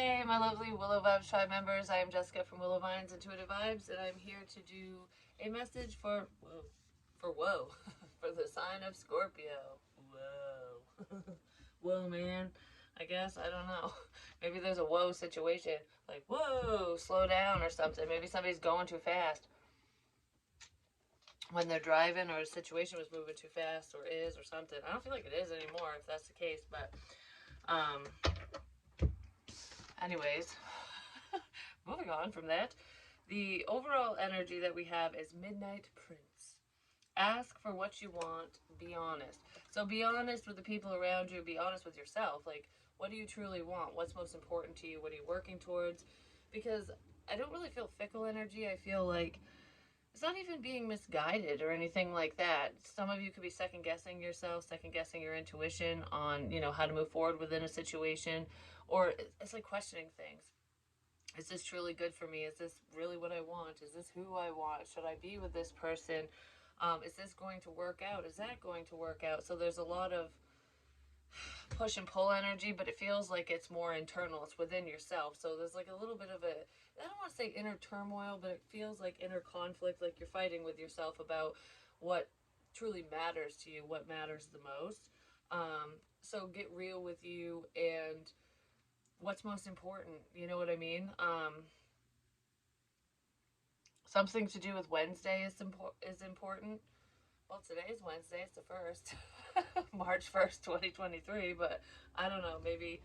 Hey, my lovely Willow Vibes Tribe members. I am Jessica from Willow Vines Intuitive Vibes, and I'm here to do a message whoa, for the sign of Scorpio. Whoa. Whoa, man. I guess, I don't know. Maybe there's a whoa situation. Like, whoa, slow down or something. Maybe somebody's going too fast when they're driving, or a situation was moving too fast, or is, or something. I don't feel like it is anymore if that's the case, but, anyways. Moving on from that, the overall energy that we have is Midnight Prince. Ask for what you want, be honest. So be honest with the people around you, be honest with yourself. Like, what do you truly want? What's most important to you? What are you working towards? Because I don't really feel fickle energy. I feel like it's not even being misguided or anything like that. Some of you could be second guessing yourself, second guessing your intuition on, how to move forward within a situation, or it's like questioning things. Is this truly good for me? Is this really what I want? Is this who I want? Should I be with this person? Is this going to work out? Is that going to work out? So there's a lot of push and pull energy, but it feels like it's more internal. It's within yourself. So there's like a little bit of I don't want to say inner turmoil, but it feels like inner conflict, like you're fighting with yourself about what truly matters to you, what matters the most. So get real with you and what's most important. You know what I mean? Something to do with Wednesday is important. Well, today's Wednesday. It's the first, March 1st, 2023. But I don't know. Maybe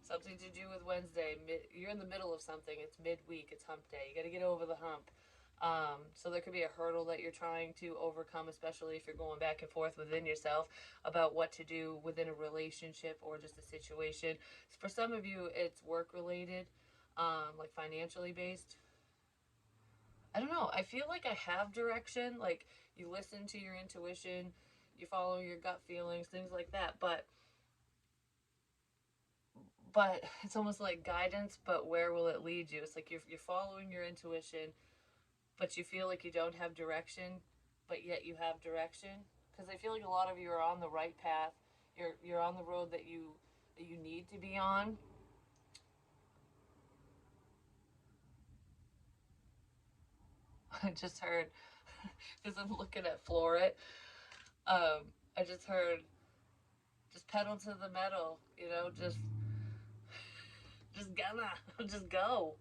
something to do with Wednesday. You're in the middle of something. It's midweek. It's hump day. You got to get over the hump. So there could be a hurdle that you're trying to overcome, especially if you're going back and forth within yourself about what to do within a relationship or just a situation. For some of you, it's work related, like financially based. I don't know. I feel like I have direction. Like you listen to your intuition, you follow your gut feelings, things like that. But it's almost like guidance. But where will it lead you? It's like you're following your intuition, but you feel like you don't have direction, but yet you have direction. Because I feel like a lot of you are on the right path. You're on the road that you need to be on. I just heard because I'm looking at Floret. I just heard just pedal to the metal, just gonna just go,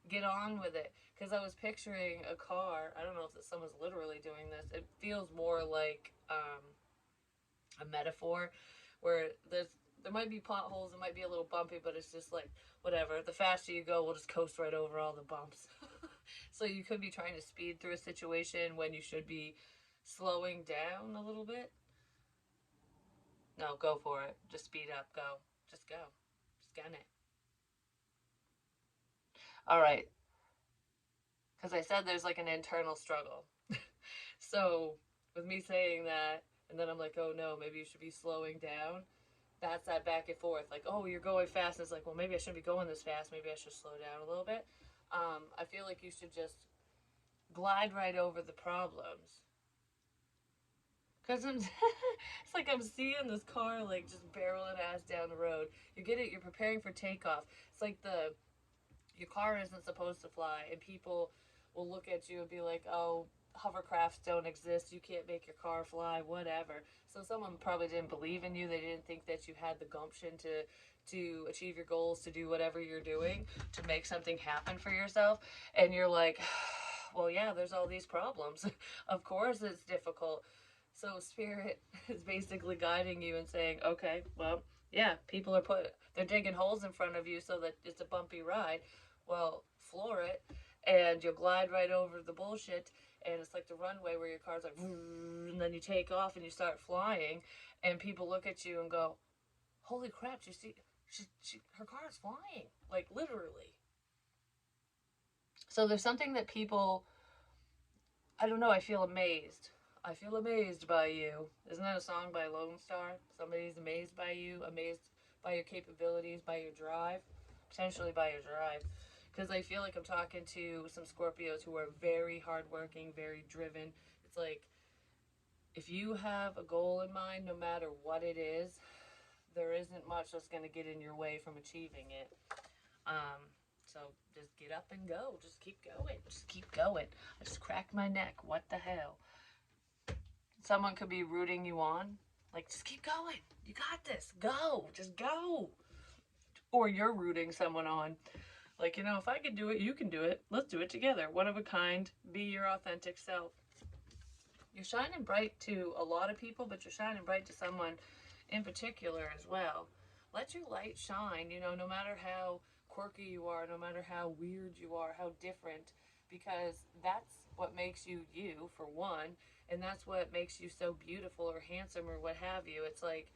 get on with it. Because I was picturing a car. I don't know if someone's literally doing this. It feels more like a metaphor, where there might be potholes, it might be a little bumpy, but it's just like whatever. The faster you go, we'll just coast right over all the bumps. So you could be trying to speed through a situation when you should be slowing down a little bit. No, go for it. Just speed up. Go. Just go. Just gun it. All right. Because I said there's like an internal struggle. So with me saying that, and then I'm like, oh no, maybe you should be slowing down. That's that back and forth. Like, oh, you're going fast. And it's like, well, maybe I shouldn't be going this fast. Maybe I should slow down a little bit. I feel like you should just glide right over the problems. Cause I'm, it's like I'm seeing this car like just barreling ass down the road. You're preparing for takeoff. It's like your car isn't supposed to fly, and people will look at you and be like, "Oh, hovercrafts don't exist. You can't make your car fly, whatever." So someone probably didn't believe in you. They didn't think that you had the gumption to achieve your goals, to do whatever you're doing, to make something happen for yourself. And you're like, "Well, yeah, there's all these problems. Of course it's difficult." So spirit is basically guiding you and saying, "Okay, well, yeah, they're digging holes in front of you so that it's a bumpy ride. Well, floor it, and you'll glide right over the bullshit. And it's like the runway where your car's like, and then you take off and you start flying, and people look at you and go, "Holy crap! You see, her car is flying, like literally." So there's something that people, I don't know. I feel amazed. I feel amazed by you. Isn't that a song by Lone Star? Somebody's amazed by you, amazed by your capabilities, by your drive, potentially by your drive. Because I feel like I'm talking to some Scorpios who are very hardworking, very driven. It's like if you have a goal in mind, no matter what it is, there isn't much that's going to get in your way from achieving it. So just get up and go. Just keep going. Just keep going. I just cracked my neck. What the hell? Someone could be rooting you on. Like, just keep going. You got this. Go. Just go. Or you're rooting someone on. Like, you know, if I can do it, you can do it. Let's do it together. One of a kind. Be your authentic self. You're shining bright to a lot of people, but you're shining bright to someone in particular as well. Let your light shine, you know, no matter how quirky you are, no matter how weird you are, how different, because that's what makes you you, for one, and that's what makes you so beautiful or handsome or what have you. It's like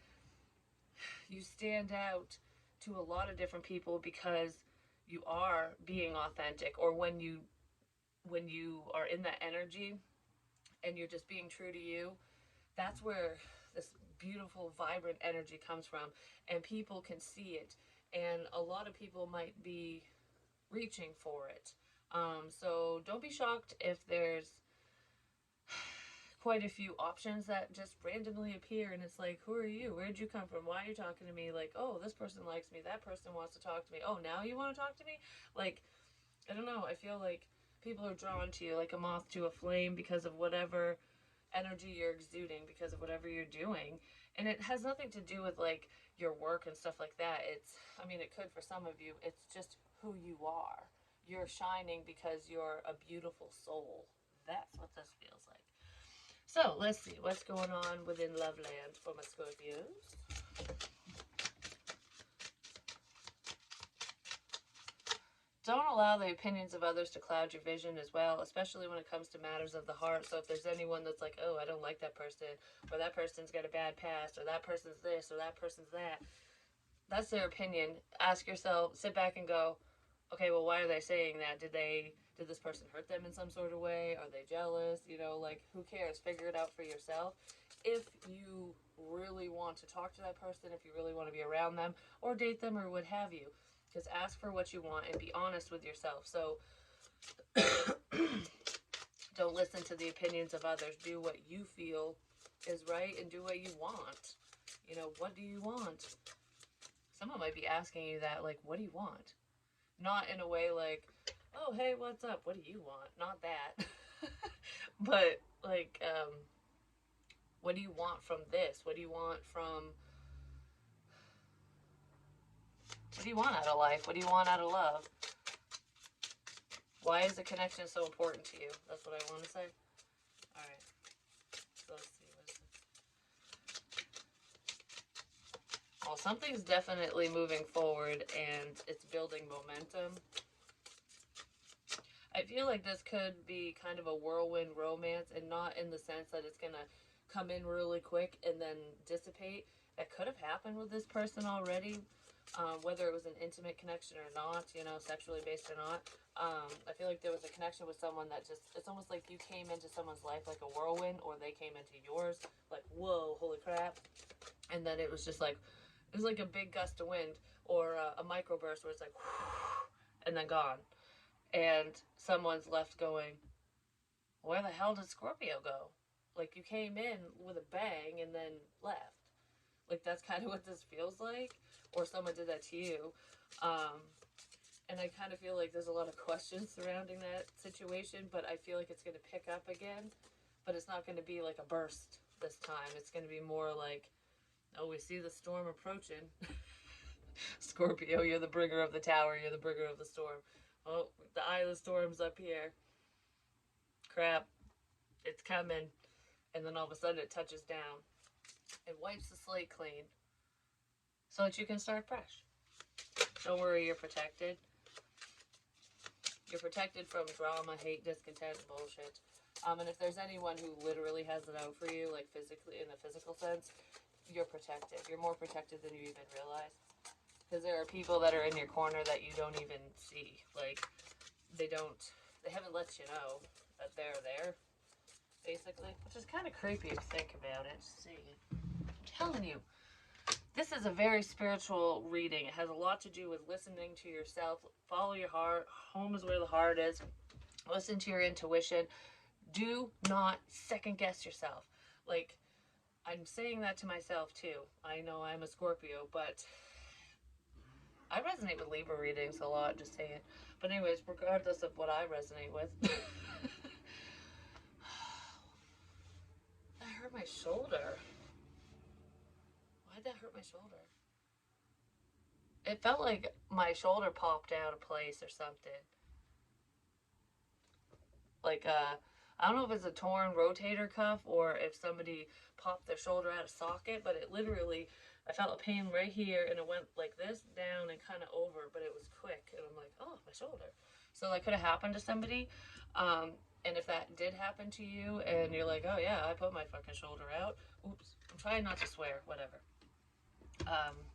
you stand out to a lot of different people because you are being authentic, or when you are in that energy and you're just being true to you, that's where this beautiful, vibrant energy comes from, and people can see it. And a lot of people might be reaching for it. So don't be shocked if there's quite a few options that just randomly appear, and it's like, who are you? Where'd you come from? Why are you talking to me? Like, oh, this person likes me. That person wants to talk to me. Oh, now you want to talk to me? Like, I don't know. I feel like people are drawn to you like a moth to a flame because of whatever energy you're exuding, because of whatever you're doing. And it has nothing to do with like your work and stuff like that. I mean, it could for some of you. It's just who you are. You're shining because you're a beautiful soul. That's what this feels like. So let's see what's going on within Loveland for my Scorpios. Don't allow the opinions of others to cloud your vision as well, especially when it comes to matters of the heart. So if there's anyone that's like, oh, I don't like that person, or that person's got a bad past, or that person's this, or that person's that, that's their opinion. Ask yourself, sit back and go, okay, well, why are they saying that? Did this person hurt them in some sort of way? Are they jealous? You know, like, who cares? Figure it out for yourself. If you really want to talk to that person, if you really want to be around them, or date them, or what have you, just ask for what you want and be honest with yourself. So don't listen to the opinions of others. Do what you feel is right and do what you want. You know, what do you want? Someone might be asking you that, like, what do you want? Not in a way like, oh, hey, what's up? What do you want? Not that. But, like, what do you want from this? What do you want from... What do you want out of life? What do you want out of love? Why is the connection so important to you? That's what I want to say. Alright. So let's see. Well, something's definitely moving forward and it's building momentum. I feel like this could be kind of a whirlwind romance, and not in the sense that it's going to come in really quick and then dissipate. That could have happened with this person already, whether it was an intimate connection or not, you know, sexually based or not. I feel like there was a connection with someone that just, it's almost like you came into someone's life like a whirlwind, or they came into yours like, whoa, holy crap. And then it was just like, it was like a big gust of wind, or a microburst where it's like, and then gone. And someone's left going, where the hell did Scorpio go? Like, you came in with a bang and then left. Like, that's kind of what this feels like. Or someone did that to you. And I kind of feel like there's a lot of questions surrounding that situation, but I feel like it's going to pick up again. But it's not going to be like a burst this time. It's going to be more like, oh, we see the storm approaching. Scorpio, you're the bringer of the tower. You're the bringer of the storm. Oh, the eye of the storm's up here. Crap. It's coming. And then all of a sudden it touches down. It wipes the slate clean so that you can start fresh. Don't worry, you're protected. You're protected from drama, hate, discontent, bullshit. And if there's anyone who literally has it out for you, like physically, in a physical sense, you're protected. You're more protected than you even realize. Because there are people that are in your corner that you don't even see. Like, they haven't let you know that they're there, basically. Which is kind of creepy if you think about it. See, I'm telling you, this is a very spiritual reading. It has a lot to do with listening to yourself. Follow your heart. Home is where the heart is. Listen to your intuition. Do not second guess yourself. Like, I'm saying that to myself too. I know I'm a Scorpio, but I resonate with Libra readings a lot, just saying. But anyways, regardless of what I resonate with, that hurt my shoulder. Why'd that hurt my shoulder? It felt like my shoulder popped out of place or something. Like, I don't know if it's a torn rotator cuff or if somebody popped their shoulder out of socket, but it literally, I felt a pain right here and it went like this, down and kind of over, but it was quick. And I'm like, oh, my shoulder. So that could have happened to somebody. And if that did happen to you and you're like, oh yeah, I put my fucking shoulder out. Oops. I'm trying not to swear, whatever. Um,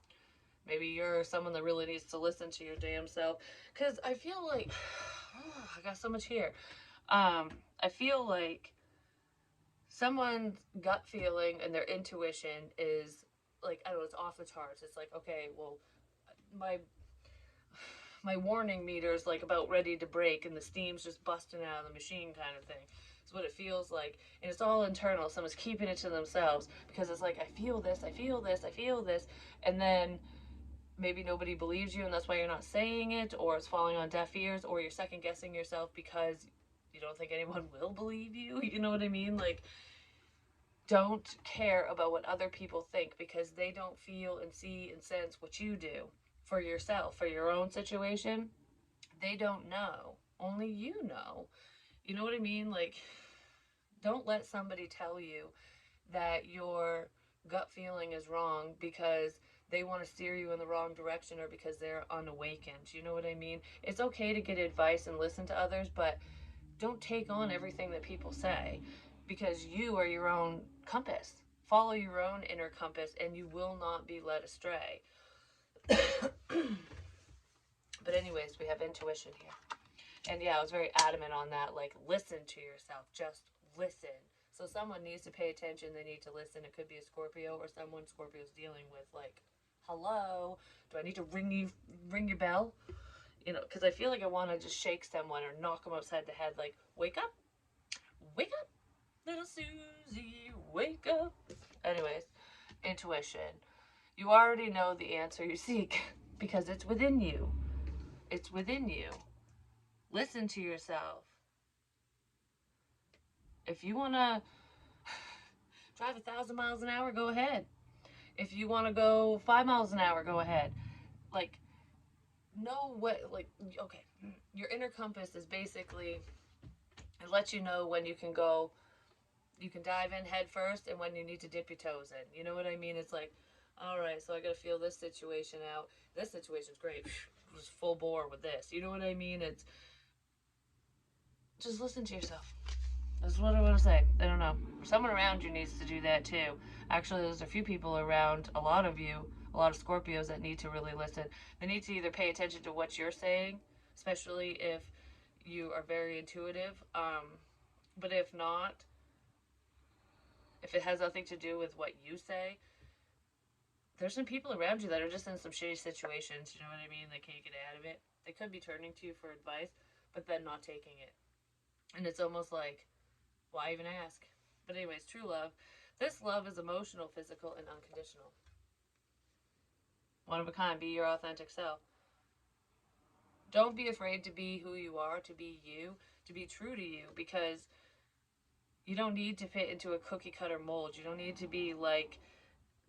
Maybe you're someone that really needs to listen to your damn self. Because I feel like, oh, I got so much here. I feel like someone's gut feeling and their intuition is like, I don't know, it's off the charts. It's like, okay, well, my my warning meter's like about ready to break and the steam's just busting out of the machine kind of thing. It's what it feels like. And it's all internal. Someone's keeping it to themselves because it's like, I feel this, I feel this, I feel this. And then maybe nobody believes you and that's why you're not saying it, or it's falling on deaf ears, or you're second guessing yourself because you don't think anyone will believe you. You know what I mean? Like, don't care about what other people think because they don't feel and see and sense what you do for yourself, for your own situation. They don't know. Only you know. You know what I mean? Like, don't let somebody tell you that your gut feeling is wrong because they want to steer you in the wrong direction or because they're unawakened. You know what I mean? It's okay to get advice and listen to others, but don't take on everything that people say because you are your own compass. Follow your own inner compass and you will not be led astray. But anyways, we have intuition here. And yeah, I was very adamant on that. Like, listen to yourself. Just listen. So someone needs to pay attention. They need to listen. It could be a Scorpio or someone Scorpio's dealing with. Like, hello, do I need to ring your bell? You know, because I feel like I want to just shake someone or knock them upside the head. Like, wake up, little Susie, wake up. Anyways, intuition. You already know the answer you seek because it's within you. It's within you. Listen to yourself. If you want to drive 1,000 miles an hour, go ahead. If you want to go 5 miles an hour, go ahead. Like, know what, like, okay, your inner compass is basically, it lets you know when you can go, you can dive in head first and when you need to dip your toes in. You know what I mean? It's like, all right, so I got to feel this situation out. This situation's great. Just full bore with this. You know what I mean? It's just listen to yourself. That's what I want to say. I don't know. Someone around you needs to do that too. Actually, there's a few people around, a lot of you, a lot of Scorpios that need to really listen. They need to either pay attention to what you're saying, especially if you are very intuitive. But if not, if it has nothing to do with what you say, there's some people around you that are just in some shitty situations. You know what I mean? They can't get out of it. They could be turning to you for advice, but then not taking it. And it's almost like, why even ask? But anyways, true love. This love is emotional, physical, and unconditional. One of a kind. Be your authentic self. Don't be afraid to be who you are, to be you, to be true to you, because you don't need to fit into a cookie cutter mold. You don't need to be like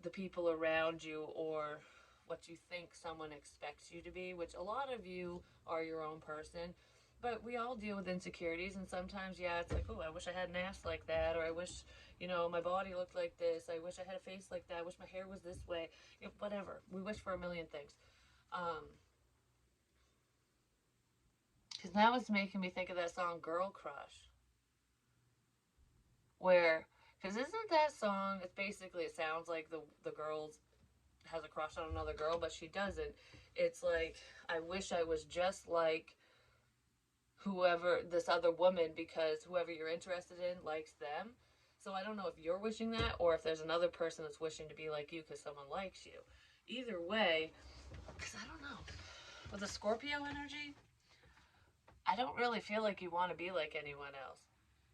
the people around you or what you think someone expects you to be, which a lot of you are your own person. But we all deal with insecurities, and sometimes, yeah, it's like, oh, I wish I had an ass like that, or I wish, my body looked like this. I wish I had a face like that. I wish my hair was this way. Whatever. We wish for a million things. Because now it's making me think of that song, Girl Crush, where, because isn't that song, it's basically, it sounds like the girl has a crush on another girl, but she doesn't. It's like, I wish I was just like whoever, this other woman, because whoever you're interested in likes them. So I don't know if you're wishing that or if there's another person that's wishing to be like you because someone likes you. Either way, because I don't know. With the Scorpio energy, I don't really feel like you want to be like anyone else.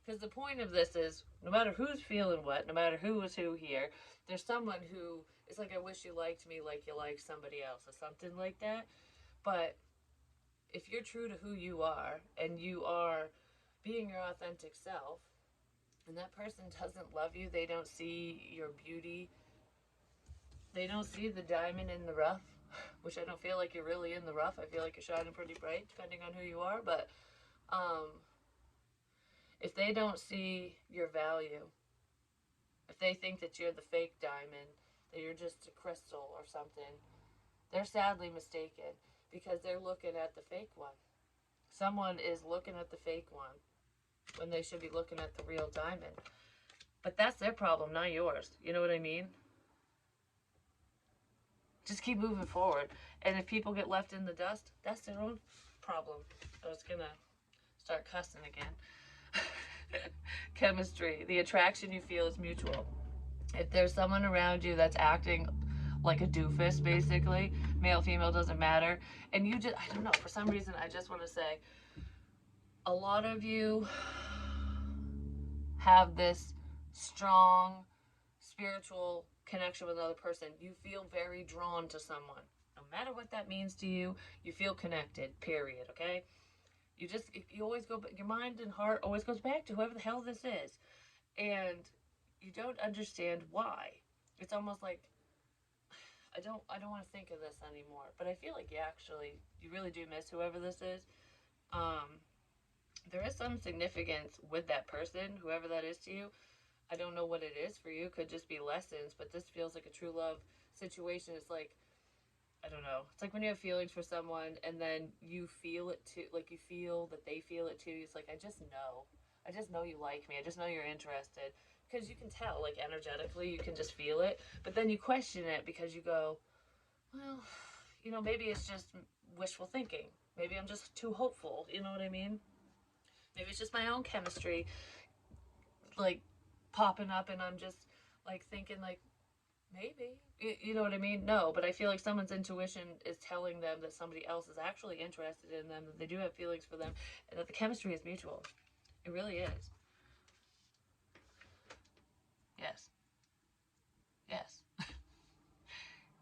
Because the point of this is, no matter who's feeling what, no matter who is who here, there's someone who is like, I wish you liked me like you like somebody else, or something like that. But if you're true to who you are, and you are being your authentic self, and that person doesn't love you, they don't see your beauty, they don't see the diamond in the rough, which I don't feel like you're really in the rough. I feel like you're shining pretty bright, depending on who you are. But if they don't see your value, if they think that you're the fake diamond, that you're just a crystal or something, they're sadly mistaken, because they're looking at the fake one. Someone is looking at the fake one when they should be looking at the real diamond. But that's their problem, not yours. You know what I mean? Just keep moving forward. And if people get left in the dust, that's their own problem. I was going to start cussing again. Chemistry. The attraction you feel is mutual. If there's someone around you that's acting like a doofus, basically, male, female, doesn't matter, and you just, I don't know, for some reason, I just want to say, a lot of you have this strong spiritual connection with another person. You feel very drawn to someone. No matter what that means to you, you feel connected, period, okay? You always go, your mind and heart always goes back to whoever the hell this is. And you don't understand why. It's almost like, I don't want to think of this anymore, but I feel like you really do miss whoever this is. There is some significance with that person, whoever that is to you. I don't know what it is for you. Could just be lessons, but this feels like a true love situation. It's like, I don't know. It's like when you have feelings for someone and then you feel it too, like you feel that they feel it too. It's like, I just know you like me. I just know you're interested. Because you can tell, like energetically, you can just feel it. But then you question it because you go, well, maybe it's just wishful thinking. Maybe I'm just too hopeful. You know what I mean? Maybe it's just my own chemistry, like, popping up, and I'm just, like, thinking, like, maybe. You know what I mean? No, but I feel like someone's intuition is telling them that somebody else is actually interested in them, that they do have feelings for them, and that the chemistry is mutual. It really is. Yes. Yes.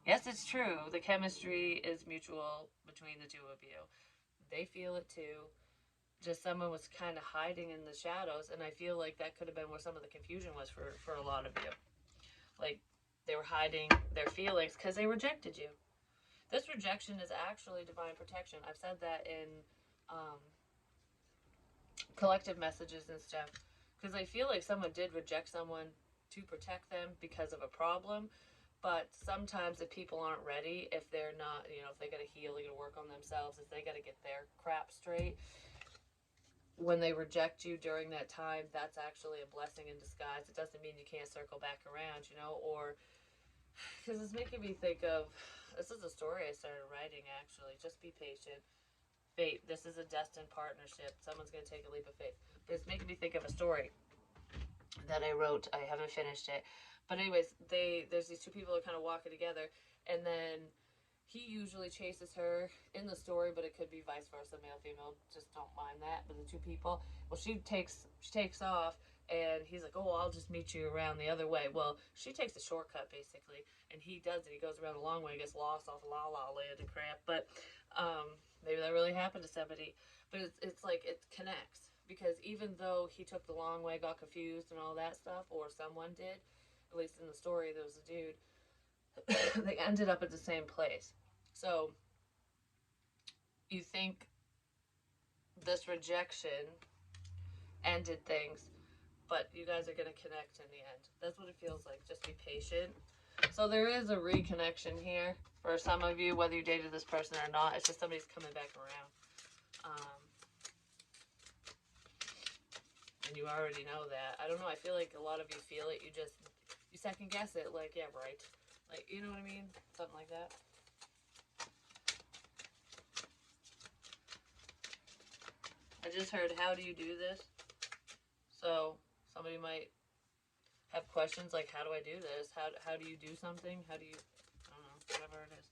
Yes, it's true. The chemistry is mutual between the two of you. They feel it too. Just someone was kind of hiding in the shadows, and I feel like that could have been where some of the confusion was for a lot of you. Like, they were hiding their feelings because they rejected you. This rejection is actually divine protection. I've said that in um, collective messages and stuff, because I feel like someone did reject someone to protect them because of a problem. But sometimes if people aren't ready, if they're not, if they got to heal, they got to work on themselves, if they got to get their crap straight, when they reject you during that time, that's actually a blessing in disguise. It doesn't mean you can't circle back around, or, because it's making me think of, this is a story I started writing, actually. Just be patient. Fate. This is a destined partnership. Someone's going to take a leap of faith. But it's making me think of a story that I wrote. I haven't finished it. But anyways, there's these two people that kind of walking together, and then he usually chases her in the story, but it could be vice versa, male, female. Just don't mind that. But the two people, well, she takes off, and he's like, oh, I'll just meet you around the other way. Well, she takes a shortcut, basically, and he does it. He goes around a long way, gets lost off La La Land and crap. But maybe that really happened to somebody. But it's like it connects, because even though he took the long way, got confused and all that stuff, or someone did, at least in the story, there was a dude, they ended up at the same place. So you think this rejection ended things, but you guys are going to connect in the end. That's what it feels like. Just be patient. So there is a reconnection here for some of you, whether you dated this person or not. It's just somebody's coming back around. And you already know that. I don't know. I feel like a lot of you feel it. You second guess it. Like, yeah, right. Like, you know what I mean? Something like that. I just heard, how do you do this? So somebody might have questions like, how do I do this? How do you do something? How do you, I don't know, whatever it is.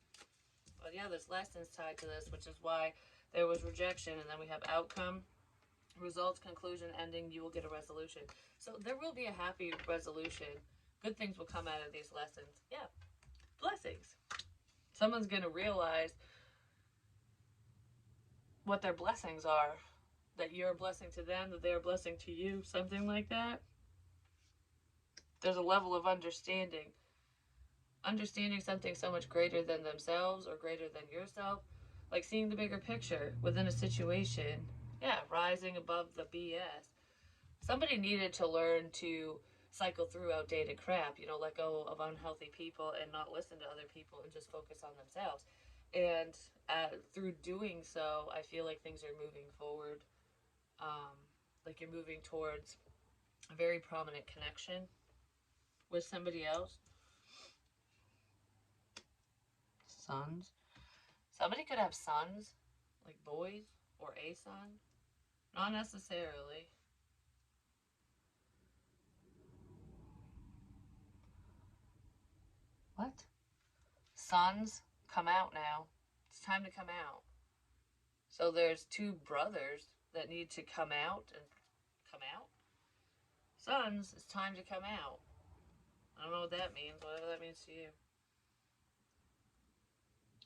But yeah, there's lessons tied to this, which is why there was rejection, and then we have outcome. Results, conclusion, ending, you will get a resolution. So there will be a happy resolution. Good things will come out of these lessons. Yeah, blessings. Someone's going to realize what their blessings are. That you're a blessing to them, that they're a blessing to you, something like that. There's a level of understanding. Understanding something so much greater than themselves or greater than yourself. Like seeing the bigger picture within a situation. Yeah, rising above the BS. Somebody needed to learn to cycle through outdated crap, let go of unhealthy people and not listen to other people and just focus on themselves. And through doing so, I feel like things are moving forward. Like you're moving towards a very prominent connection with somebody else. Sons. Somebody could have sons, like boys, or a son. Not necessarily. What? Sons come out now. It's time to come out. So there's two brothers that need to come out and come out. Sons, it's time to come out. I don't know what that means, whatever that means to you.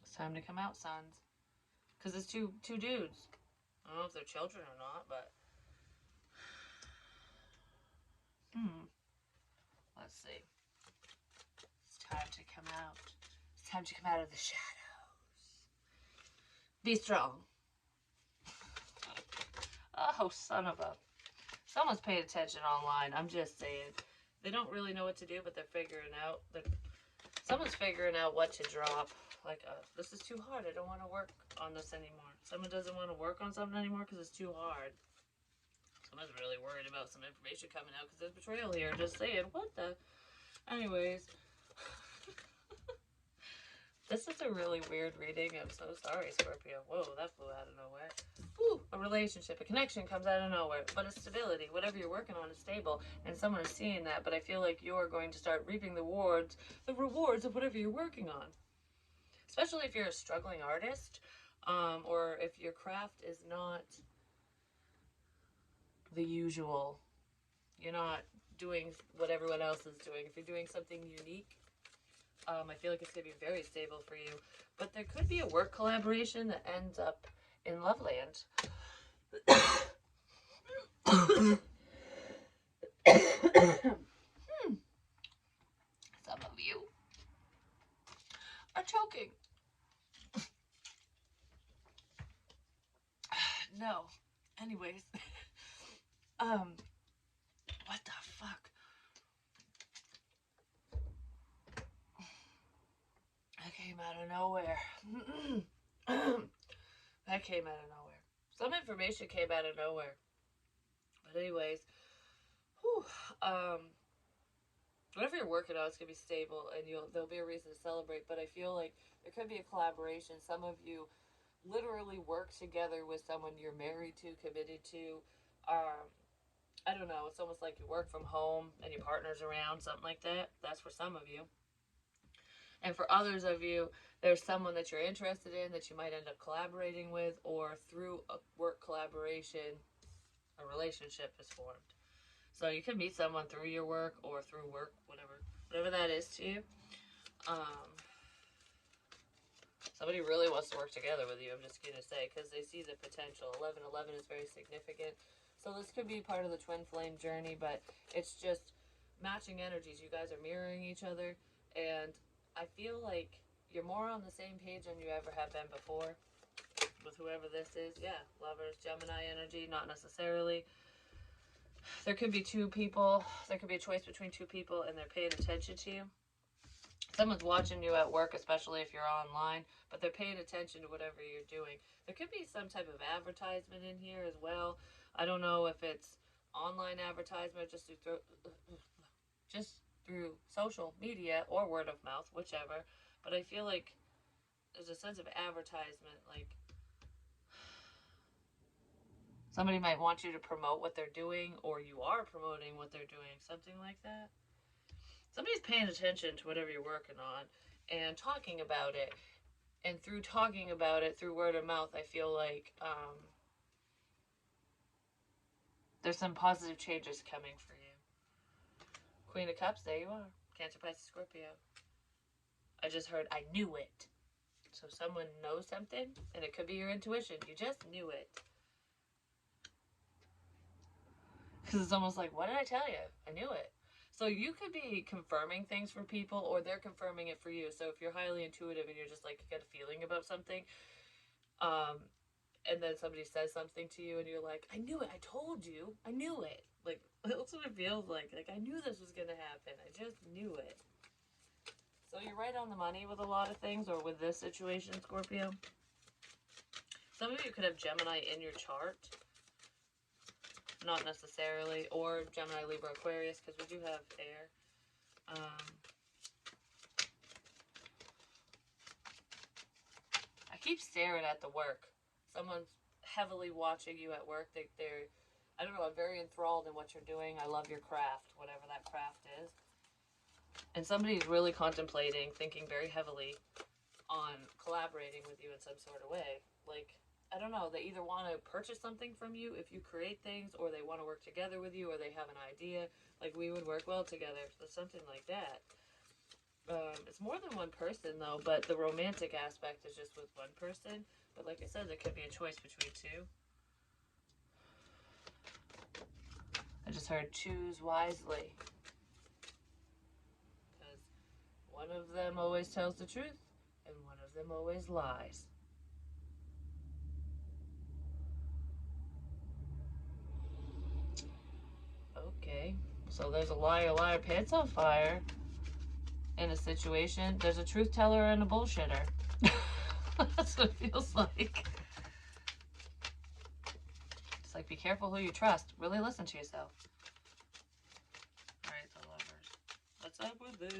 It's time to come out, sons. Because it's two dudes. I don't know if they're children or not, but let's see. It's time to come out. It's time to come out of the shadows. Be strong. Oh, son of a... Someone's paying attention online. I'm just saying. They don't really know what to do, but they're figuring out. Someone's figuring out what to drop. Like, this is too hard. I don't want to work on this anymore. Someone doesn't want to work on something anymore because it's too hard. Someone's really worried about some information coming out because there's betrayal here. Just saying, what the... Anyways. This is a really weird reading. I'm so sorry, Scorpio. Whoa, that flew out of nowhere. Ooh, a relationship, a connection comes out of nowhere. But a stability, whatever you're working on is stable. And someone is seeing that. But I feel like you're going to start reaping the rewards of whatever you're working on. Especially if you're a struggling artist. Or if your craft is not the usual. You're not doing what everyone else is doing. If you're doing something unique, I feel like it's going to be very stable for you. But there could be a work collaboration that ends up in Loveland. Some of you are choking. No. Anyways. What the fuck? That came out of nowhere. That came out of nowhere. Some information came out of nowhere. But anyways, whew, whatever you're working on, it's gonna be stable, and there'll be a reason to celebrate. But I feel like there could be a collaboration. Some of you literally work together with someone you're married to, committed to. I don't know. It's almost like you work from home and your partner's around, something like that. That's for some of you. And for others of you, there's someone that you're interested in that you might end up collaborating with, or through a work collaboration, a relationship is formed. So you can meet someone through your work or through work, whatever that is to you. Somebody really wants to work together with you, I'm just going to say, because they see the potential. 1111 is very significant. So this could be part of the twin flame journey, but it's just matching energies. You guys are mirroring each other, and I feel like you're more on the same page than you ever have been before with whoever this is. Yeah, lovers, Gemini energy, not necessarily. There could be two people. There could be a choice between two people, and they're paying attention to you. Someone's watching you at work, especially if you're online, but they're paying attention to whatever you're doing. There could be some type of advertisement in here as well. I don't know if it's online advertisement just through social media or word of mouth, whichever. But I feel like there's a sense of advertisement, like somebody might want you to promote what they're doing, or you are promoting what they're doing, something like that. Somebody's paying attention to whatever you're working on and talking about it. And through talking about it, through word of mouth, I feel like There's some positive changes coming for you. Queen of Cups, there you are. Cancer, Pisces, Scorpio. I just heard, I knew it. So someone knows something, and it could be your intuition. You just knew it. Because it's almost like, what did I tell you? I knew it. So you could be confirming things for people, or they're confirming it for you. So if you're highly intuitive and you're just like, you get a feeling about something, and then somebody says something to you and you're like, I knew it. I told you. I knew it. Like, that's what it feels like. Like, I knew this was going to happen. I just knew it. So you're right on the money with a lot of things, or with this situation, Scorpio. Some of you could have Gemini in your chart. Not necessarily. Or Gemini, Libra, Aquarius, because we do have air. I keep staring at the work. Someone's heavily watching you at work. They're, I don't know, I'm very enthralled in what you're doing. I love your craft, whatever that craft is. And somebody's really contemplating, thinking very heavily on collaborating with you in some sort of way. Like, I don't know, they either want to purchase something from you if you create things, or they want to work together with you, or they have an idea, like we would work well together. So something like that. It's more than one person, though, but the romantic aspect is just with one person. But like I said, there could be a choice between two. I just heard choose wisely. Because one of them always tells the truth, and one of them always lies. Okay, so there's a liar, liar, pants on fire in a situation. There's a truth teller and a bullshitter. That's what it feels like. It's like, be careful who you trust. Really listen to yourself. Alright, the Lovers. What's up with this?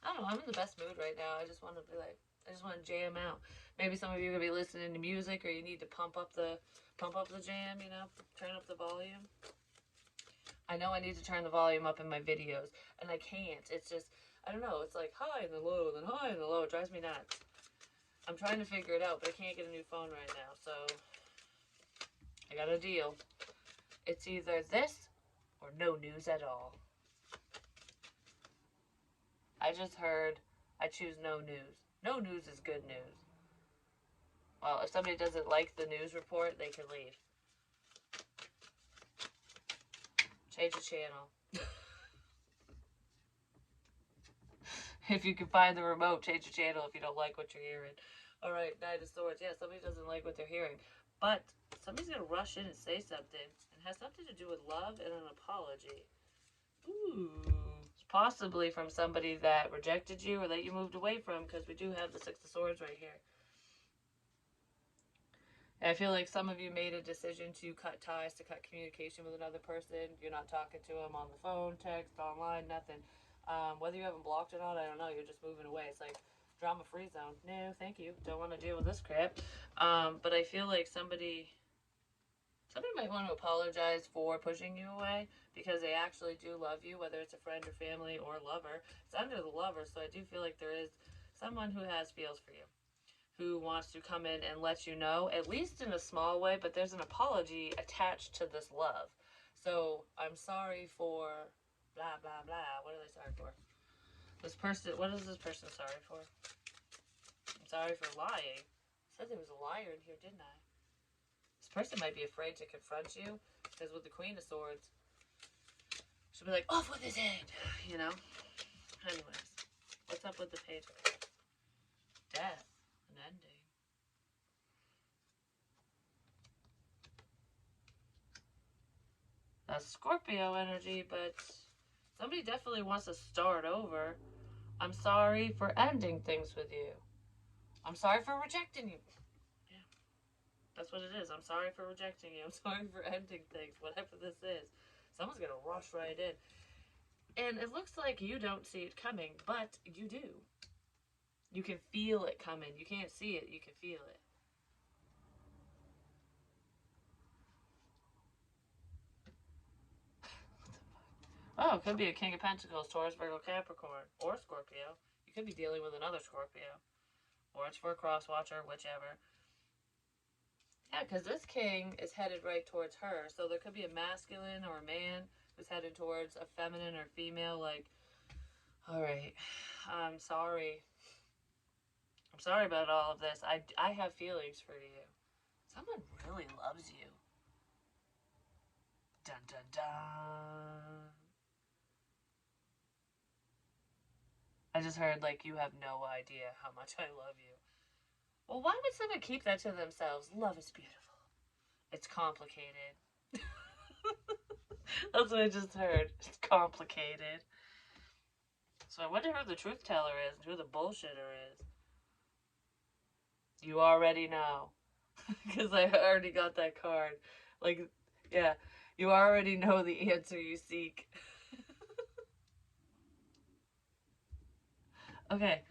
I don't know, I'm in the best mood right now. I just want to be like, I just want to jam out. Maybe some of you are going to be listening to music, or you need to pump up the jam, you know, turn up the volume. I know I need to turn the volume up in my videos, and I can't. It's just, I don't know, it's like high and then low, then high and then low. It drives me nuts. I'm trying to figure it out, but I can't get a new phone right now, so I got a deal. It's either this or no news at all. I just heard I choose no news. No news is good news. Well, if somebody doesn't like the news report, they can leave. Change the channel. If you can find the remote, change the channel if you don't like what you're hearing. Alright, Knight of Swords. Yeah, somebody doesn't like what they're hearing. But somebody's going to rush in and say something. And has something to do with love and an apology. Ooh. Possibly from somebody that rejected you or that you moved away from, because we do have the Six of Swords right here. And I feel like some of you made a decision to cut ties, to cut communication with another person. You're not talking to them on the phone, text, online, nothing. Whether you haven't blocked or not, I don't know. You're just moving away. It's like drama-free zone. No, thank you. Don't want to deal with this crap. But I feel like somebody might want to apologize for pushing you away, because they actually do love you, whether it's a friend or family or lover. It's under the Lover, so I do feel like there is someone who has feels for you, who wants to come in and let you know, at least in a small way, but there's an apology attached to this love. So, I'm sorry for blah, blah, blah. What are they sorry for? This person, what is this person sorry for? I'm sorry for lying. I said there was a liar in here, didn't I? This person might be afraid to confront you, because with the Queen of Swords, she'll be like, off with his head, you know? Anyways, what's up with the Page of Cups? Death, an ending. That's Scorpio energy, but somebody definitely wants to start over. I'm sorry for ending things with you. I'm sorry for rejecting you. Yeah, that's what it is. I'm sorry for rejecting you. I'm sorry for ending things, whatever this is. Someone's going to rush right in. And it looks like you don't see it coming, but you do. You can feel it coming. You can't see it, you can feel it. Oh, it could be a King of Pentacles, Taurus, Virgo, Capricorn, or Scorpio. You could be dealing with another Scorpio. Or it's for a cross watcher, whichever. Yeah, because this king is headed right towards her. So there could be a masculine or a man who's headed towards a feminine or female. Like, all right, I'm sorry. I'm sorry about all of this. I have feelings for you. Someone really loves you. Dun dun dun. I just heard, like, you have no idea how much I love you. Well, why would someone keep that to themselves? Love is beautiful. It's complicated. That's what I just heard. It's complicated. So I wonder who the truth teller is and who the bullshitter is. You already know. Because I already got that card. Like, yeah, you already know the answer you seek. Okay.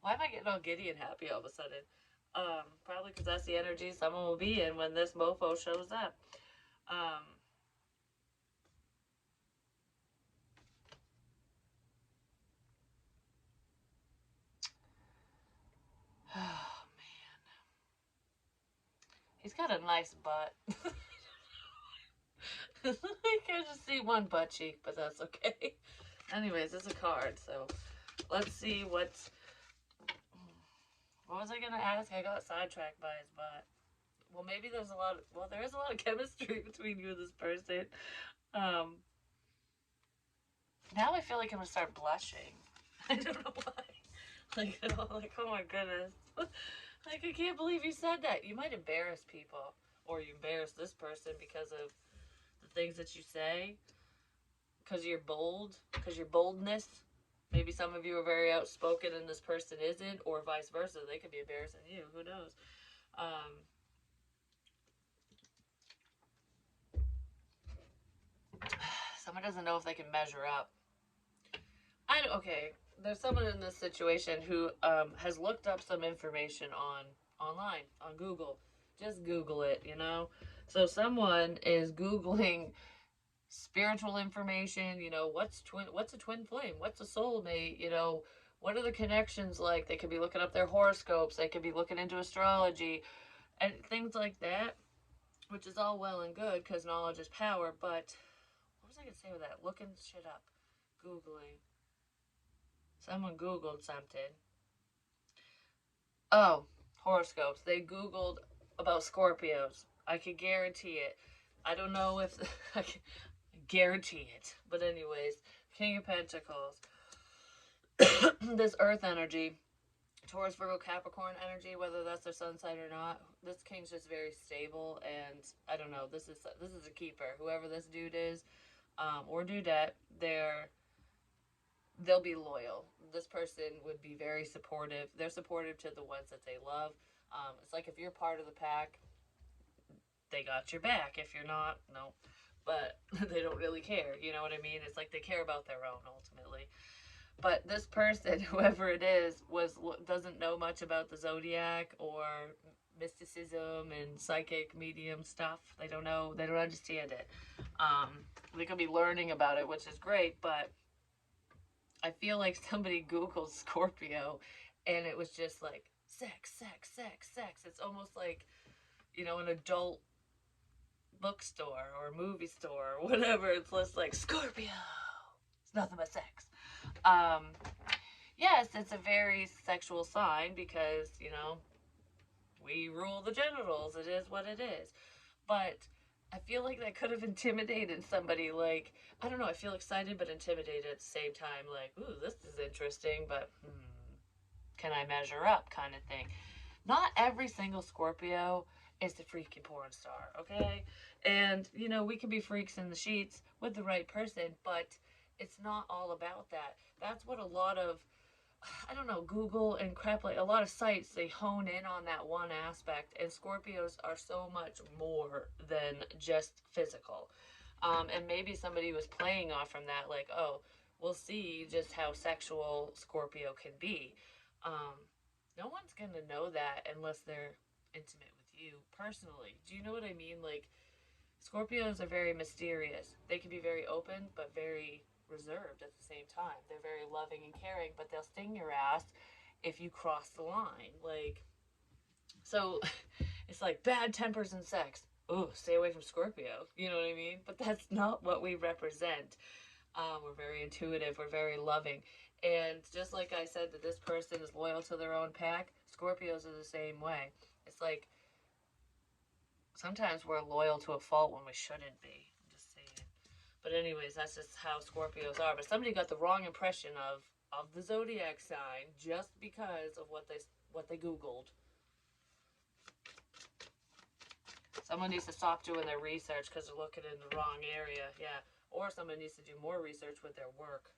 Why am I getting all giddy and happy all of a sudden? Probably because that's the energy someone will be in when this mofo shows up. Um, oh man, he's got a nice butt. I can just see one butt cheek, but that's okay. Anyways, it's a card, so let's see what's. What was I gonna ask? I got sidetracked by his butt. Well, maybe there's a lot. There is a lot of chemistry between you and this person. Um, Now I feel like I'm gonna start blushing. I don't know why. Like, oh my goodness. Like, I can't believe you said that. You might embarrass people, or you embarrass this person because of the things that you say, because you're bold, because your boldness. Maybe some of you are very outspoken and this person isn't, or vice versa. They could be embarrassing you. Who knows? Someone doesn't know if they can measure up. Okay. There's someone in this situation who has looked up some information online on Google. Just Google it, you know. So someone is Googling spiritual information. You know, what's a twin flame? What's a soulmate? You know, what are the connections like? They could be looking up their horoscopes. They could be looking into astrology and things like that, which is all well and good because knowledge is power. But what was I gonna say with that? Looking shit up, Googling. Someone Googled something. Oh, horoscopes. They Googled about Scorpios. I could guarantee it. I don't know if I can guarantee it. But anyways, King of Pentacles. This earth energy. Taurus, Virgo, Capricorn energy, whether that's their sun sign or not. This king's just very stable, and I don't know. This is a keeper. Whoever this dude is, or dudette, they'll be loyal. This person would be very supportive. They're supportive to the ones that they love. It's like if you're part of the pack, they got your back. If you're not, no. But they don't really care. You know what I mean? It's like they care about their own ultimately. But this person, whoever it is, doesn't know much about the zodiac or mysticism and psychic medium stuff. They don't know. They don't understand it. They could be learning about it, which is great. But I feel like somebody Googled Scorpio, and it was just like sex, sex, sex, sex. It's almost like, you know, an adult bookstore or movie store or whatever. It's less like Scorpio. It's nothing but sex. Yes, it's a very sexual sign because, you know, we rule the genitals. It is what it is. But I feel like that could have intimidated somebody. Like, I don't know, I feel excited but intimidated at the same time. Like, ooh, this is interesting, but can I measure up kind of thing. Not every single Scorpio is the freaking porn star, okay? And, you know, we can be freaks in the sheets with the right person, but it's not all about that. That's what a lot of, I don't know, Google and crap, like a lot of sites, they hone in on that one aspect. And Scorpios are so much more than just physical. And maybe somebody was playing off from that, like, oh, we'll see just how sexual Scorpio can be. No one's going to know that unless they're intimate with you personally. Do you know what I mean? Like, Scorpios are very mysterious. They can be very open, but very reserved at the same time. They're very loving and caring, but they'll sting your ass if you cross the line. Like, so It's like bad tempers and sex. Ooh, stay away from Scorpio. You know what I mean? But that's not what we represent. We're very intuitive. We're very loving. And just like I said that this person is loyal to their own pack, Scorpios are the same way. It's like sometimes we're loyal to a fault when we shouldn't be. I'm just saying. But anyways, that's just how Scorpios are. But somebody got the wrong impression of the zodiac sign just because of what they Googled. Someone needs to stop doing their research because they're looking in the wrong area. Yeah. Or someone needs to do more research with their work.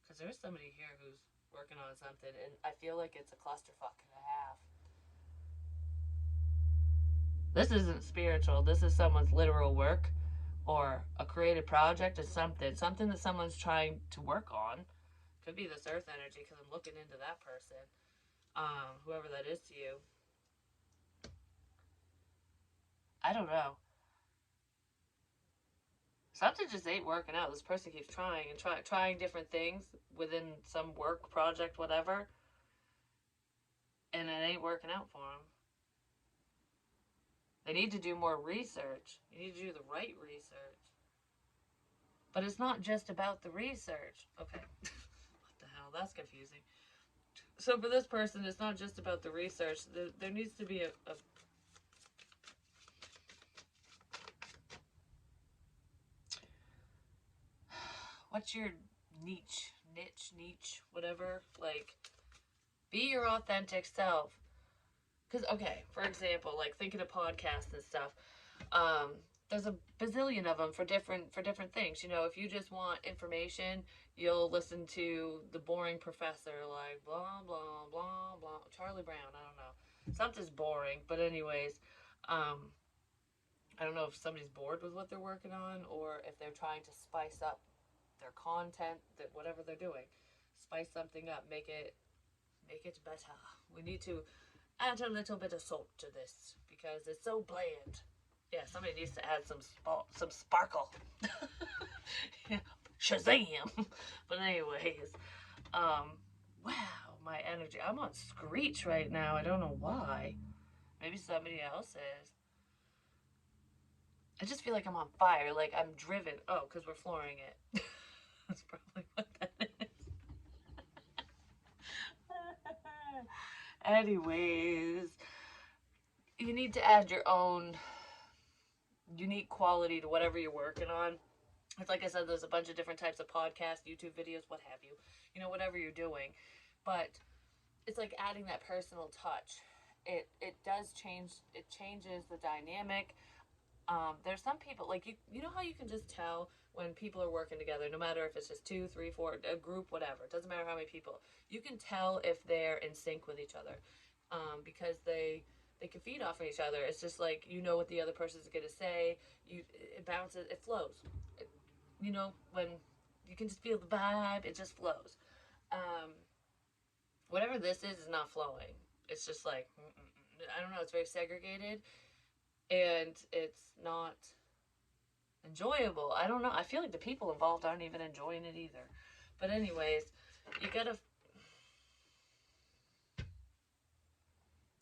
Because there's somebody here who's working on something, and I feel like it's a clusterfuck and a half. This isn't spiritual. This is someone's literal work or a creative project or something that someone's trying to work on. Could be this earth energy because I'm looking into that person, whoever that is to you. I don't know. Something just ain't working out. This person keeps trying and trying different things within some work project, whatever, and it ain't working out for them. They need to do more research. You need to do the right research. But it's not just about the research. Okay. What the hell? That's confusing. So for this person, it's not just about the research. There needs to be a what's your niche, whatever. Like, be your authentic self. Because, okay, for example, like thinking of podcasts and stuff, there's a bazillion of them for different things. You know, if you just want information, you'll listen to the boring professor, like blah blah blah blah, Charlie Brown. I don't know, something's boring. But anyways, I don't know if somebody's bored with what they're working on or if they're trying to spice up their content, that whatever they're doing, spice something up, make it better. We need to add a little bit of salt to this because it's so bland. Yeah, somebody needs to add some sparkle. Yeah, Shazam! But anyways, wow, my energy. I'm on screech right now. I don't know why. Maybe somebody else is. I just feel like I'm on fire. Like I'm driven. Oh, because we're flooring it. That's probably what that is. Anyways, you need to add your own unique quality to whatever you're working on. It's like I said, there's a bunch of different types of podcasts, YouTube videos, what have you. You know, whatever you're doing. But it's like adding that personal touch. It does change. It changes the dynamic. There's some people like you know how you can just tell when people are working together, no matter if it's just 2, 3, 4, a group, whatever. It doesn't matter how many people. You can tell if they're in sync with each other, because they can feed off of each other. It's just like you know what the other person's gonna say. It bounces, it flows. You know, when you can just feel the vibe, it just flows. Um, Whatever this is not flowing. It's just like I don't know. It's very segregated, and it's not enjoyable. I don't know. I feel like the people involved aren't even enjoying it either. But anyways, you gotta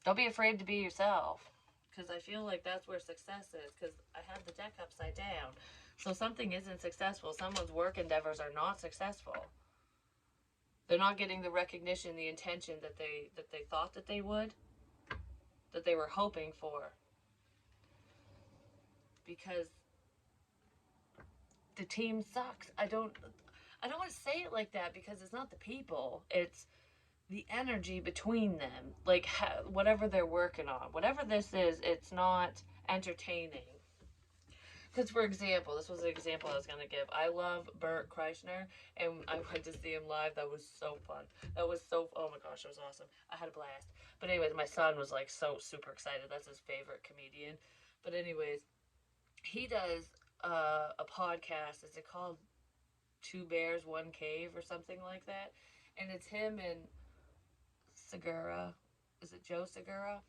don't be afraid to be yourself, because I feel like that's where success is. Because I have the deck upside down, so something isn't successful. Someone's work endeavors are not successful. They're not getting the recognition, the attention that they thought that they would, that they were hoping for, because the team sucks. I don't want to say it like that because it's not the people. It's the energy between them. Like whatever they're working on, whatever this is, it's not entertaining. Because, for example, this was the example I was going to give. I love Bert Kreischer, and I went to see him live. That was so fun. Oh my gosh, it was awesome. I had a blast. But anyways, my son was like so super excited. That's his favorite comedian. But anyways, he does a podcast. Is it called Two Bears, One Cave or something like that? And it's him and Segura. Is it Joe Segura?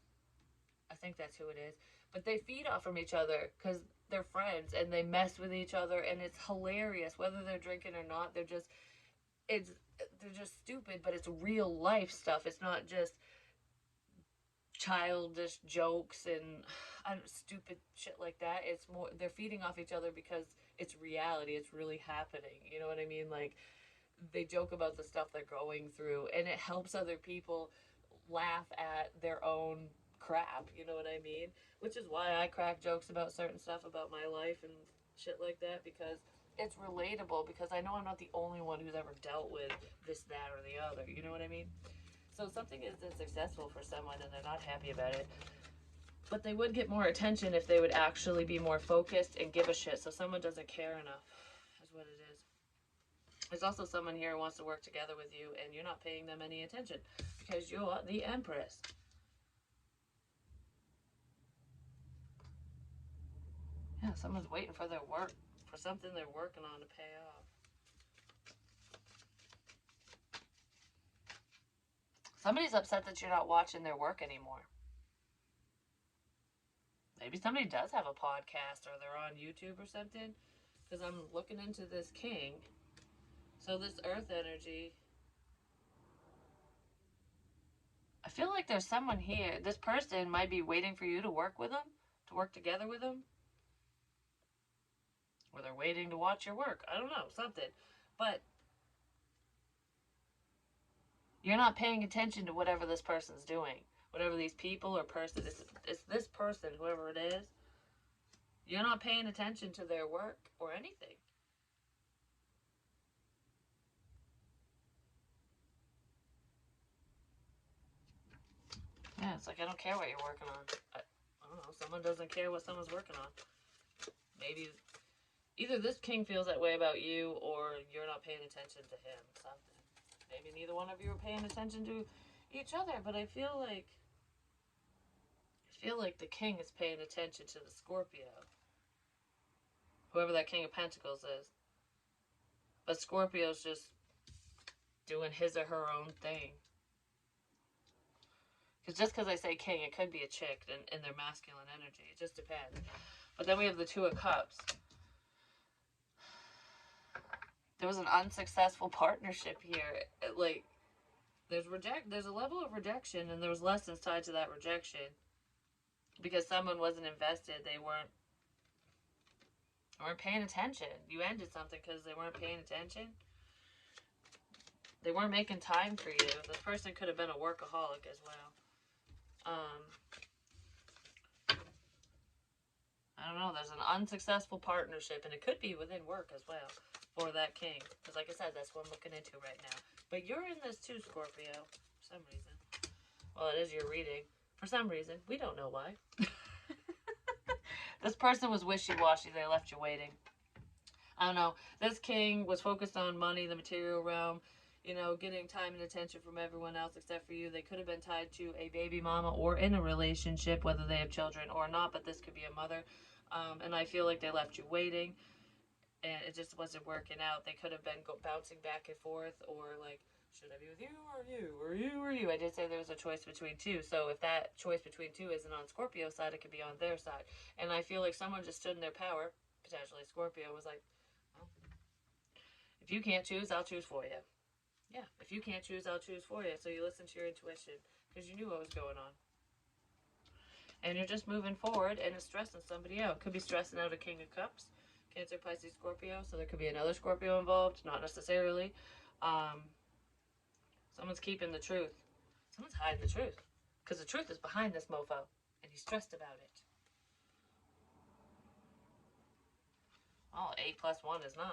I think that's who it is. But they feed off from each other because they're friends and they mess with each other, and it's hilarious. Whether they're drinking or not, they're just stupid, but it's real life stuff. It's not just childish jokes and stupid shit like that. It's more, they're feeding off each other because it's reality. It's really happening. You know what I mean? Like, they joke about the stuff they're going through, and it helps other people laugh at their own crap. You know what I mean? Which is why I crack jokes about certain stuff about my life and shit like that, because it's relatable, because I know I'm not the only one who's ever dealt with this, that, or the other. You know what I mean? So something isn't successful for someone and they're not happy about it, but they would get more attention if they would actually be more focused and give a shit. So someone doesn't care enough, is what it is. There's also someone here who wants to work together with you and you're not paying them any attention because you're the Empress. Yeah, someone's waiting for their work, for something they're working on to pay off. Somebody's upset that you're not watching their work anymore. Maybe somebody does have a podcast or they're on YouTube or something. Because I'm looking into this king. So this earth energy, I feel like there's someone here. This person might be waiting for you to work with them, to work together with them. Or they're waiting to watch your work. I don't know, something. But you're not paying attention to whatever this person's doing. Whatever these people or person, it's this person, whoever it is. You're not paying attention to their work or anything. Yeah, it's like, I don't care what you're working on. I don't know, someone doesn't care what someone's working on. Maybe either this king feels that way about you or you're not paying attention to him. Something. Maybe neither one of you are paying attention to each other, but I feel like the king is paying attention to the Scorpio. Whoever that King of Pentacles is. But Scorpio's just doing his or her own thing. Because just because I say king, it could be a chick in their masculine energy. It just depends. But then we have the Two of Cups. There was an unsuccessful partnership here. Like, there's a level of rejection, and there was lessons tied to that rejection. Because someone wasn't invested. They weren't paying attention. You ended something because they weren't paying attention. They weren't making time for you. This person could have been a workaholic as well. I don't know. There's an unsuccessful partnership, and it could be within work as well for that king. Because like I said, that's what I'm looking into right now. But you're in this too, Scorpio, for some reason. Well, it is your reading. For some reason. We don't know why. This person was wishy-washy. They left you waiting. I don't know. This king was focused on money, the material realm, you know, getting time and attention from everyone else except for you. They could have been tied to a baby mama or in a relationship, whether they have children or not, but this could be a mother. And I feel like they left you waiting, and it just wasn't working out. They could have been bouncing back and forth, or like, should I be with you or you or you or you? I did say there was a choice between two. So if that choice between two isn't on Scorpio's side, it could be on their side. And I feel like someone just stood in their power, potentially Scorpio, was like, well, if you can't choose, I'll choose for you. Yeah, if you can't choose, I'll choose for you. So you listen to your intuition because you knew what was going on. And you're just moving forward, and it's stressing somebody out. Could be stressing out a King of Cups, Cancer, Pisces, Scorpio. So there could be another Scorpio involved, not necessarily. Someone's keeping the truth. Someone's hiding the truth. Because the truth is behind this mofo, and he's stressed about it. Oh, 8 plus 1 is 9.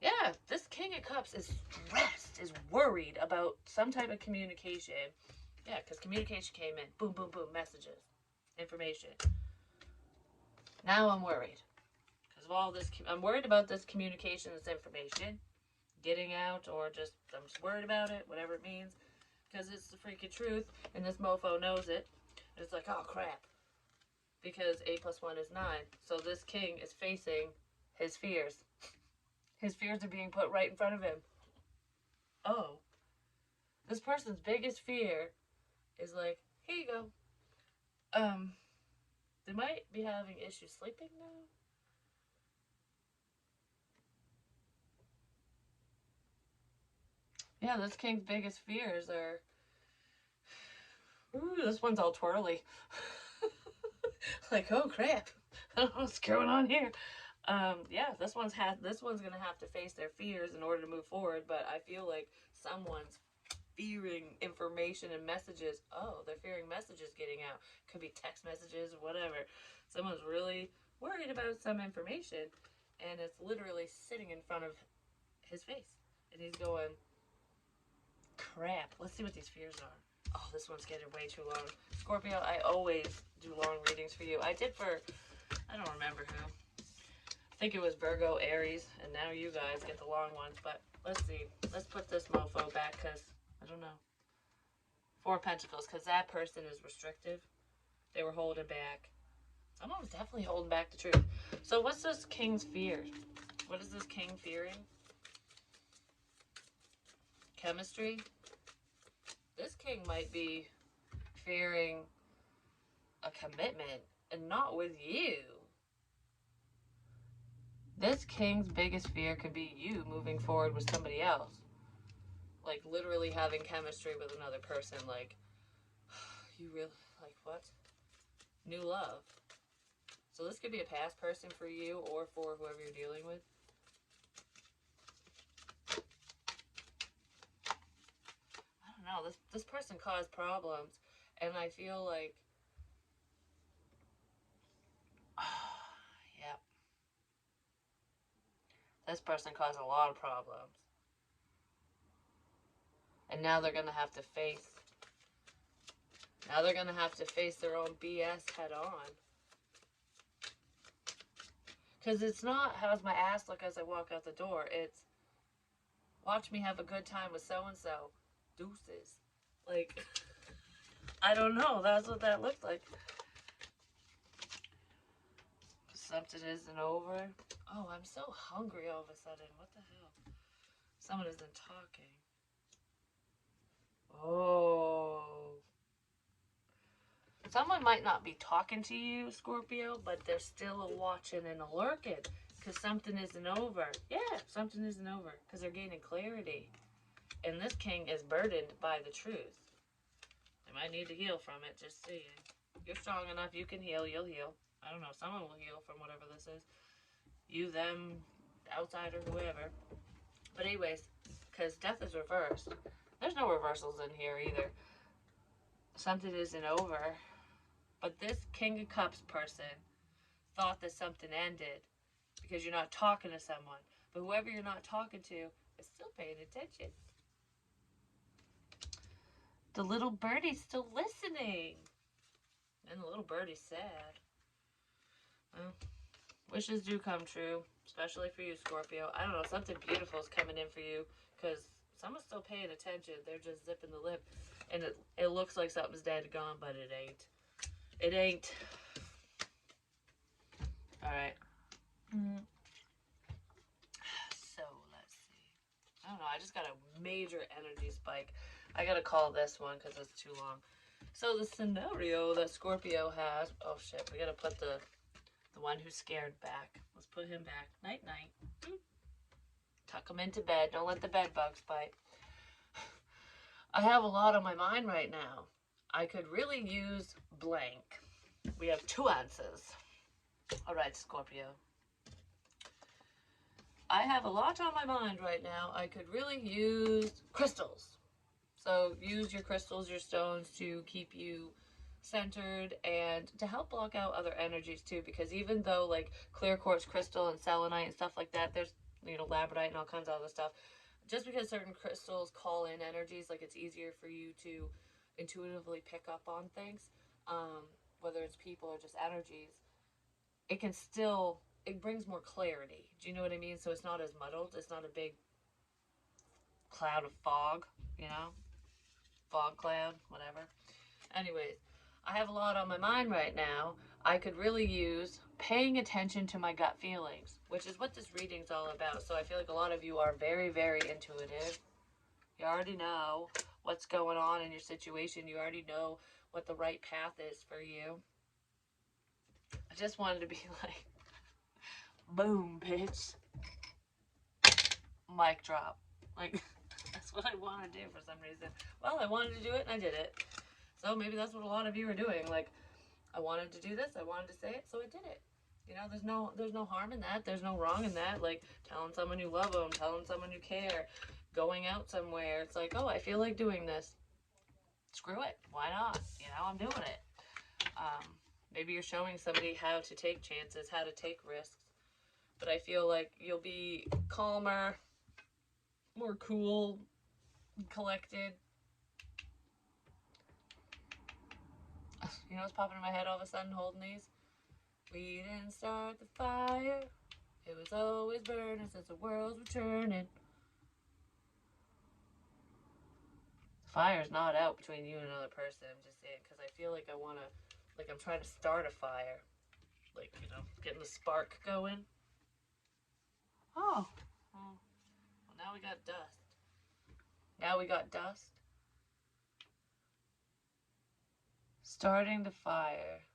Yeah, this King of Cups is stressed, is worried about some type of communication. Yeah, because communication came in. Boom, boom, boom, messages, information. Now I'm worried. Because of all this, I'm worried about this communication, this information, getting out, or just, I'm just worried about it, whatever it means. Because it's the freaking truth, and this mofo knows it. And it's like, oh, crap. Because 8 plus 1 is 9. So this king is facing his fears. His fears are being put right in front of him. Oh. This person's biggest fear is like, here you go. They might be having issues sleeping now. Yeah, this king's biggest fears are Ooh, this one's all twirly. Like, oh crap. I don't know what's going on here. Yeah, this one's gonna have to face their fears in order to move forward, but I feel like someone's fearing information and messages. Oh, they're fearing messages getting out. Could be text messages, whatever. Someone's really worried about some information, and it's literally sitting in front of his face. And he's going, crap, let's see what these fears are. Oh, this one's getting way too long. Scorpio, I always do long readings for you. I did for, I don't remember who. I think it was Virgo, Aries, and now you guys get the long ones. But let's see. Let's put this mofo back because, I don't know. Four of Pentacles, because that person is restrictive. They were holding back. Someone was definitely holding back the truth. So what's this King's fear? What is this King fearing? Chemistry. This King might be fearing a commitment and not with you. This King's biggest fear could be you moving forward with somebody else. Like literally having chemistry with another person. Like, you really, like what? New love. So this could be a past person for you or for whoever you're dealing with. I don't know. This person caused problems, and I feel like, yeah, this person caused a lot of problems, and now they're gonna have to face. Now they're gonna have to face their own BS head on. Because it's not, how's my ass look as I walk out the door? It's, watch me have a good time with so-and-so. Deuces. Like, I don't know. That's what that looked like. Something isn't over. Oh, I'm so hungry all of a sudden. What the hell? Someone isn't talking. Oh. Someone might not be talking to you, Scorpio, but they're still a-watching and a-lurking. Because something isn't over. Yeah, something isn't over. Because they're gaining clarity. And this King is burdened by the truth. They might need to heal from it, just saying. You're strong enough, you can heal, you'll heal. I don't know, someone will heal from whatever this is. You, them, outsider, whoever. But anyways, because death is reversed. There's no reversals in here either. Something isn't over. But this King of Cups person thought that something ended because you're not talking to someone. But whoever you're not talking to is still paying attention. The little birdie's still listening. And the little birdie's sad. Well, wishes do come true, especially for you, Scorpio. I don't know, something beautiful is coming in for you because someone's still paying attention. They're just zipping the lip. And it looks like something's dead and gone, but it ain't. It ain't. Alright. So, let's see. I don't know, I just got a major energy spike. I gotta call this one because it's too long. So the scenario that Scorpio has... Oh shit, we gotta put the one who's scared back. Let's put him back. Night, night. Tuck him into bed. Don't let the bed bugs bite. I have a lot on my mind right now. I could really use blank. We have two answers. Alright, Scorpio. I have a lot on my mind right now. I could really use crystals. So use your crystals, your stones to keep you centered and to help block out other energies too, because even though like clear quartz crystal and selenite and stuff like that, there's, you know, labradite and all kinds of other stuff, just because certain crystals call in energies, like it's easier for you to intuitively pick up on things, whether it's people or just energies, it can still, it brings more clarity. Do you know what I mean? So it's not as muddled. It's not a big cloud of fog, you know? Fog cloud, whatever. Anyways, I have a lot on my mind right now. I could really use paying attention to my gut feelings, which is what this reading's all about. So I feel like a lot of you are very, very intuitive. You already know what's going on in your situation. You already know what the right path is for you. I just wanted to be like, boom, bitch. Mic drop. Like, that's what I want to do for some reason. Well, I wanted to do it and I did it. So maybe that's what a lot of you are doing. Like, I wanted to do this, I wanted to say it, so I did it. You know, there's no harm in that. There's no wrong in that. Like telling someone you love them, telling someone you care, going out somewhere. It's like, oh, I feel like doing this. Screw it. Why not? You know, I'm doing it. Maybe you're showing somebody how to take chances, how to take risks. But I feel like you'll be calmer, more cool, collected. You know what's popping in my head all of a sudden holding these? We didn't start the fire. It was always burning since the worlds were turning. The fire's not out between you and another person. I'm just saying, because I feel like I want to, like I'm trying to start a fire. Like, you know, getting the spark going. Oh. Well, now we got dust. Now we got dust. Starting the fire.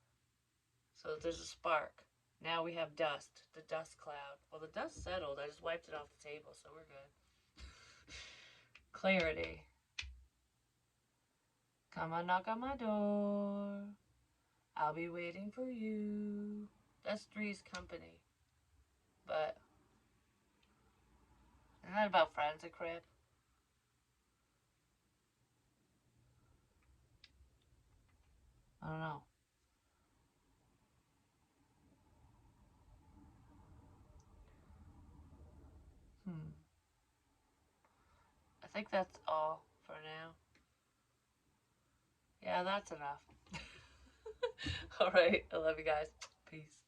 So there's a spark. Now we have dust. The dust cloud. Well, the dust settled. I just wiped it off the table, so we're good. Clarity. Come on, knock on my door. I'll be waiting for you. That's Three's Company. But isn't that about friends at crib? I don't know. I think that's all for now. Yeah, that's enough. All right. I love you guys. Peace.